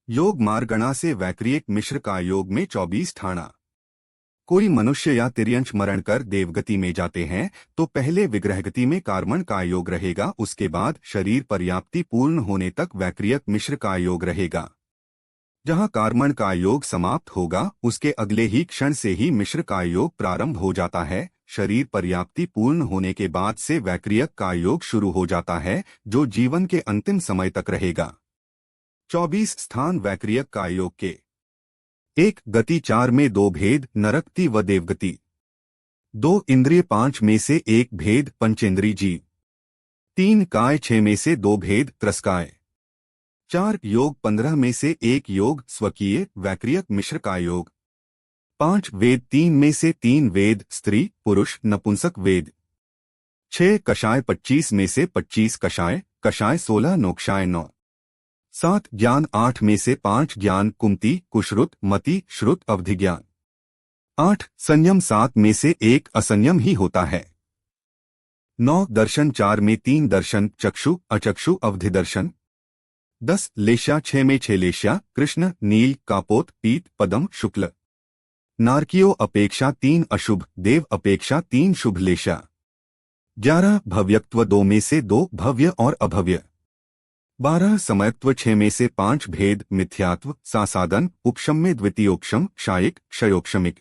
योग मार्गणा से वैक्रियक मिश्र का योग में 24 ठाणा। कोई मनुष्य या तिर्यंश मरण कर देवगति में जाते हैं तो पहले विग्रहगति में कार्मण का योग रहेगा, उसके बाद शरीर पर्याप्ति पूर्ण होने तक वैक्रियक मिश्र का योग रहेगा। जहां कार्मण का योग समाप्त होगा उसके अगले ही क्षण से ही मिश्र का योग प्रारंभ हो जाता है। शरीर पर्याप्ति पूर्ण होने के बाद से वैक्रियक का योग शुरू हो जाता है, जो जीवन के अंतिम समय तक रहेगा। 24 स्थान वैक्रियक का योग के। 1 गति 4 में 2 भेद नरकति व देवगति। 2 इंद्रिय 5 में से 1 भेद पंचेंद्री जीव। 3 काय 6 में से 2 भेद त्रस्काय। 4 योग 15 में से 1 योग स्वकीय वैक्रियक मिश्र का योग। 5 वेद 3 में से 3 वेद स्त्री पुरुष नपुंसक वेद। 6 कषाय 25 में से 25 कषाय 16 नोक्षाय 9। 7 ज्ञान 8 में से 5 ज्ञान कुमति कुश्रुत मति श्रुत अवधि ज्ञान। 8 संयम 7 में से 1 असंयम ही होता है। 9 दर्शन 4 में 3 दर्शन चक्षु अचक्षु अवधि दर्शन। 10 लेश्या 6 में 6 लेश्या कृष्ण नील कापोत पीत पदम शुक्ल। नारकियों अपेक्षा 3 अशुभ देव अपेक्षा 3 शुभ लेश्या। 11 भव्यत्व 2 में से 2 भव्य और अभव्य। 12 समयत्व 6 में से 5 भेद मिथ्यात्व सासादन उपशम्य द्वितीयोक्षम क्षायिक क्षयोक्षमिक।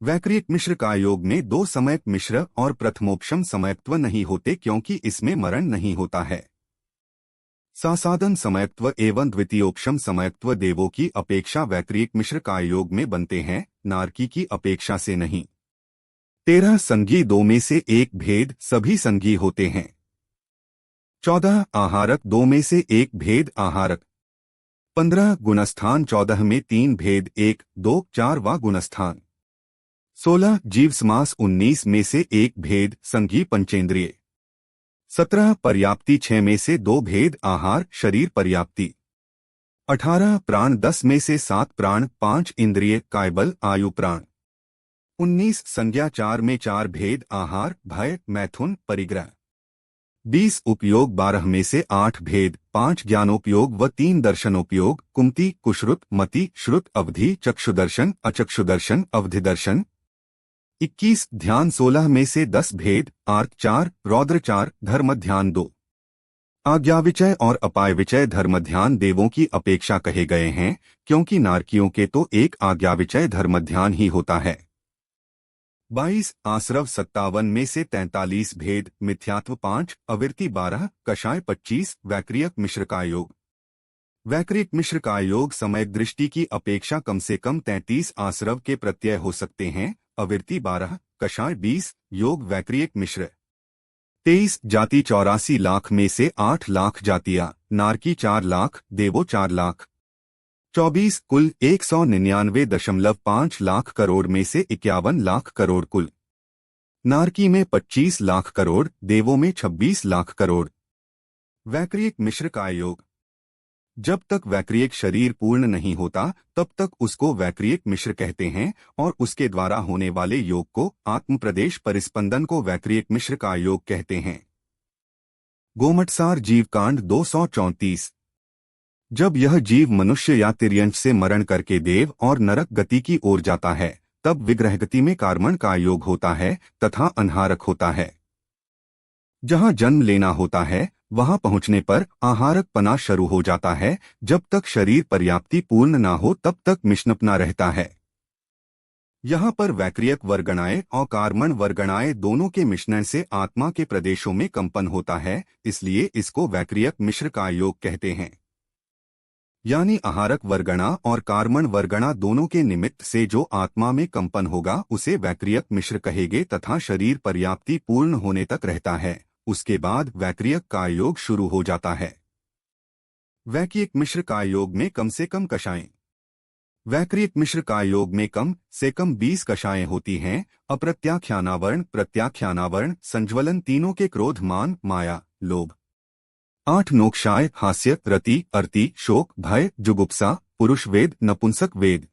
वैक्रियक मिश्र का योग में 2 समयक मिश्र और प्रथमोक्षम समयत्व नहीं होते क्योंकि इसमें मरण नहीं होता है। सासादन समयत्व एवं द्वितीयोक्षम समयत्व देवों की अपेक्षा वैक्रियक मिश्र का योग में बनते हैं, नारकी की अपेक्षा से नहीं। 13 संगी 2 में से 1 भेद सभी संगी होते हैं। 14 आहारक 2 में से 1 भेद आहारक। 15 गुणस्थान 14 में 3 भेद 1 2 4 वा गुणस्थान। 16 जीव समास 19 में से 1 भेद संगी पंचेंद्रिय। 17 पर्याप्ति 6 में से 2 भेद आहार शरीर पर्याप्ति। 18 प्राण 10 में से 7 प्राण 5 इंद्रिय कायबल आयु प्राण। 19 संज्ञा 4 में 4 भेद आहार भय मैथुन परिग्रह। 20 उपयोग 12 में से 8 भेद 5 ज्ञानोपयोग व 3 दर्शनोपयोग कुमति कुश्रुत मति श्रुत अवधि चक्षुदर्शन अचक्षुदर्शन अवधि दर्शन। 21 ध्यान 16 में से 10 भेद आर्क 4 रौद्र 4 धर्म ध्यान 2। आज्ञा विचय और अपाय विचय धर्म ध्यान देवों की अपेक्षा कहे गए हैं, क्योंकि नारकियों के तो एक आज्ञा विचय धर्म ध्यान ही होता है। 22 आश्रव 57 में से 43 भेद मिथ्यात्व 5 अविरति 12 कषाय 25 वैक्रियक मिश्र का योग। वैक्रियक मिश्र का योग समय दृष्टि की अपेक्षा कम से कम 33 आश्रव के प्रत्यय हो सकते हैं। अविरति 12 कषाय 20 योग वैक्रियक मिश्र। 23 जाति 84 लाख में से 8 लाख जातियां नारकी 4 लाख देवो 4 लाख। 24 कुल 199.5 लाख करोड़ में से 51 लाख करोड़ कुल। नारकी में 25 लाख करोड़ देवों में 26 लाख करोड़। वैक्रियक मिश्र का योग। जब तक वैक्रियक शरीर पूर्ण नहीं होता तब तक उसको वैक्रियक मिश्र कहते हैं और उसके द्वारा होने वाले योग को आत्म प्रदेश परिस्पंदन को वैक्रियक मिश्र का योग कहते हैं। गोमटसार जीवकांड 234। जब यह जीव मनुष्य या तिर्यंश से मरण करके देव और नरक गति की ओर जाता है तब विग्रहगति में कार्मण का योग होता है तथा अनहारक होता है। जहां जन्म लेना होता है वहां पहुंचने पर आहारक पना शुरू हो जाता है। जब तक शरीर पर्याप्ति पूर्ण ना हो तब तक मिश्नपना रहता है। यहाँ पर वैक्रियक वर्गणाएं और कार्मण वर्गणाएं दोनों के मिश्रण से आत्मा के प्रदेशों में कंपन होता है, इसलिए इसको वैक्रियक मिश्र का योग कहते हैं। यानी आहारक वर्गणा और कार्मण वर्गणा दोनों के निमित्त से जो आत्मा में कंपन होगा उसे वैक्रियक मिश्र कहेंगे तथा शरीर पर्याप्ति पूर्ण होने तक रहता है, उसके बाद वैक्रियक का योग शुरू हो जाता है। वैक्रियक मिश्र का योग में कम से कम कषाएं। वैक्रियक मिश्र का योग में कम से कम 20 कषाएं होती हैं। अप्रत्याख्यानावरण प्रत्याख्यानावरण संज्वलन तीनों के क्रोध मान माया लोभ। 8 नोक्षाय हास्य रति अर्ति शोक भय जुगुप्सा पुरुष वेद नपुंसक वेद।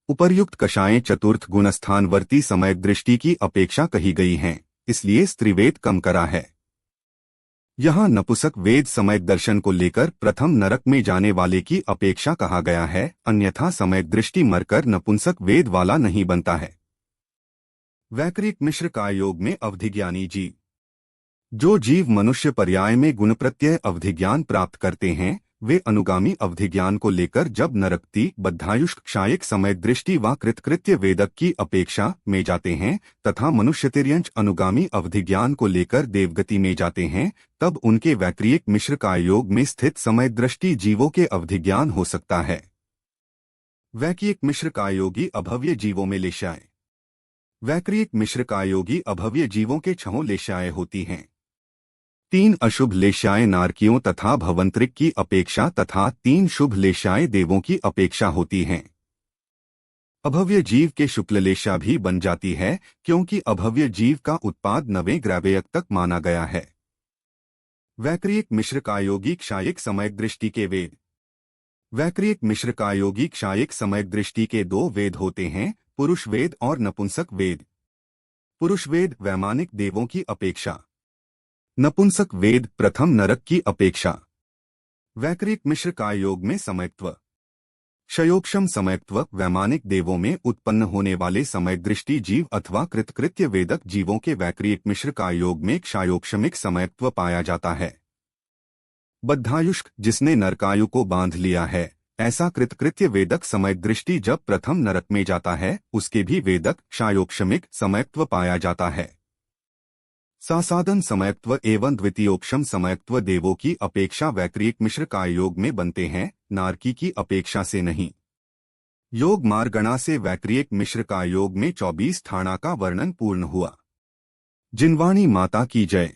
उपर्युक्त कषाएं चतुर्थ गुणस्थानवर्ती समय दृष्टि की अपेक्षा कही गई हैं, इसलिए स्त्रीवेद कम करा है। यहाँ नपुंसक वेद समय दर्शन को लेकर प्रथम नरक में जाने वाले की अपेक्षा कहा गया है, अन्यथा समय दृष्टि मरकर नपुंसक वेद वाला नहीं बनता है। वैक्रिक मिश्र का योग में अवधिज्ञानी जीव। जो जीव मनुष्य पर्याय में गुण प्रत्यय अवधिज्ञान प्राप्त करते हैं, वे अनुगामी अवधिज्ञान को लेकर जब नरक्ति बद्धायुष्क क्षायिक समय दृष्टि व कृतकृत्य वेदक की अपेक्षा में जाते हैं तथा मनुष्यतिर्यंच अनुगामी अवधिज्ञान को लेकर देवगति में जाते हैं, तब उनके वैक्रियक मिश्र का योग में स्थित समय दृष्टि जीवों के अवधिज्ञान हो सकता है। वैक्रियक मिश्र का योगी अभव्य जीवों में लेशाएं। वैक्रियक मिश्र का योगी अभव्य जीवों के 6 लेशाएं होती हैं। 3 अशुभ लेशाएं नारकियों तथा भवंतरिक की अपेक्षा तथा 3 शुभ लेशाएं देवों की अपेक्षा होती हैं। अभव्य जीव के शुक्ल लेशा भी बन जाती है, क्योंकि अभव्य जीव का उत्पाद 9वें ग्रैवेयक तक माना गया है। वैक्रियक मिश्र का योगी क्षायिक समय दृष्टि के वेद। वैक्रियक मिश्र का योगी क्षायिक समय दृष्टि के 2 वेद होते हैं, पुरुष वेद और नपुंसक वेद। पुरुष वेद वैमानिक देवों की अपेक्षा, नपुंसक वेद प्रथम नरक की अपेक्षा। वैक्रियक मिश्र का योग में समयत्व। क्षयोक्षम समयत्व वैमानिक देवों में उत्पन्न होने वाले समय दृष्टि जीव अथवा कृतकृत्य वेदक जीवों के वैक्रियक मिश्र का योग में क्षयोक्षमिक समयत्व पाया जाता है। बद्धायुष्क जिसने नरकायु को बांध लिया है, ऐसा कृतकृत्य वेदक समय दृष्टि जब प्रथम नरक में जाता है, उसके भी वेदक क्षयोक्षमिक समयत्व पाया जाता है। सासाधन समयत्व एवं द्वितीयोक्षम समयत्व देवों की अपेक्षा वैक्रियक मिश्र का योग में बनते हैं, नारकी की अपेक्षा से नहीं। योग मार्गणा से वैक्रियक मिश्र का योग में 24 ठाणा का वर्णन पूर्ण हुआ। जिनवाणी माता की जय।